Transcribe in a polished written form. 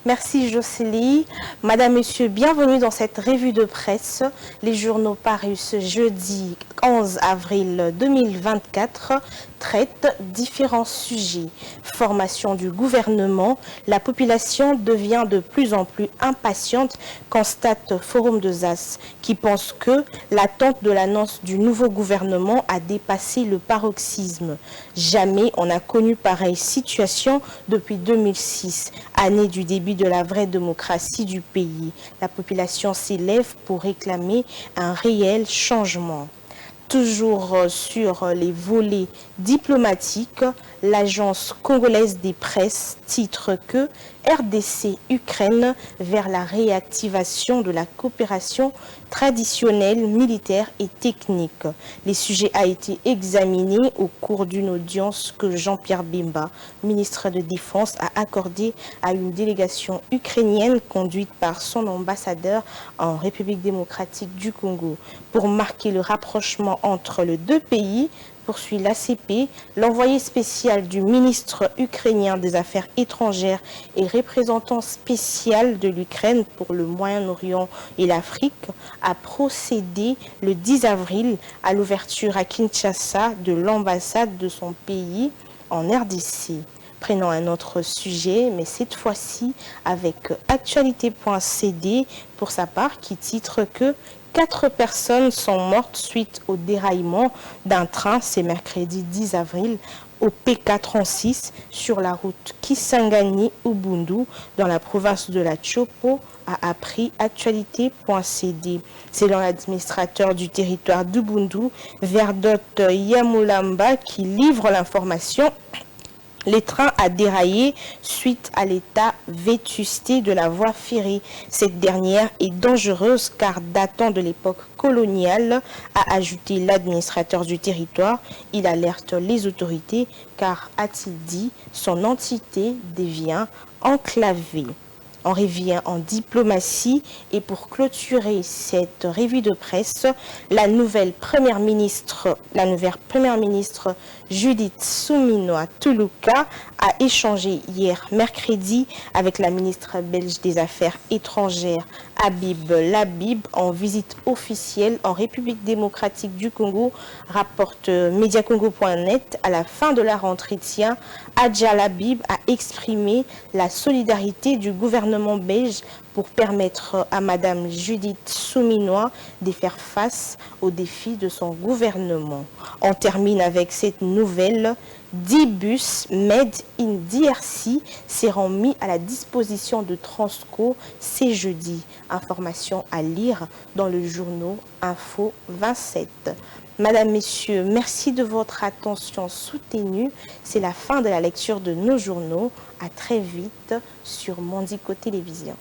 Merci Jocelyne. Madame, Monsieur, bienvenue dans cette revue de presse. Les journaux parus ce jeudi 11 avril 2024 traitent différents sujets. Formation du gouvernement, la population devient de plus en plus impatiente, constate Forum de Zas, qui pense que l'attente de l'annonce du nouveau gouvernement a dépassé le paroxysme. Jamais on n'a connu pareille situation depuis 2006, année du début de la vraie démocratie du pays. La population s'élève pour réclamer un réel changement. Toujours sur les volets diplomatiques, l'agence congolaise des presses titre que RDC-Ukraine vers la réactivation de la coopération traditionnelle, militaire et technique. Les sujets ont été examinés au cours d'une audience que Jean-Pierre Bemba, ministre de Défense, a accordée à une délégation ukrainienne conduite par son ambassadeur en République démocratique du Congo. Pour marquer le rapprochement entre les deux pays, poursuit l'ACP, l'envoyé spécial du ministre ukrainien des Affaires étrangères et représentant spécial de l'Ukraine pour le Moyen-Orient et l'Afrique, a procédé le 10 avril à l'ouverture à Kinshasa de l'ambassade de son pays en RDC. Prenons un autre sujet, mais cette fois-ci avec actualité.cd pour sa part qui titre que 4 personnes sont mortes suite au déraillement d'un train, c'est mercredi 10 avril, au PK36 sur la route Kisangani-Ubundu dans la province de la Chopo, a appris actualité.cd. Selon l'administrateur du territoire d'Ubundu, Verdot Yamulamba, qui livre l'information, le train a déraillé suite à l'état vétusté de la voie ferrée. Cette dernière est dangereuse car datant de l'époque coloniale, a ajouté l'administrateur du territoire. Il alerte les autorités car, a-t-il dit, son entité devient enclavée. On revient en diplomatie et pour clôturer cette revue de presse, la nouvelle première ministre Judith Suminwa Tuluka a échangé hier mercredi avec la ministre belge des Affaires étrangères Habib Labib en visite officielle en République démocratique du Congo, rapporte Mediacongo.net. À la fin de leur entretien, Adja Labib a exprimé la solidarité du gouvernement belge pour permettre à Madame Judith Suminwa de faire face aux défis de son gouvernement. On termine avec cette nouvelle. 10 bus Made in DRC seront mis à la disposition de Transco ce jeudi. Information à lire dans le journal Info 27. Madame, Messieurs, merci de votre attention soutenue. C'est la fin de la lecture de nos journaux. À très vite sur Mondico Télévision.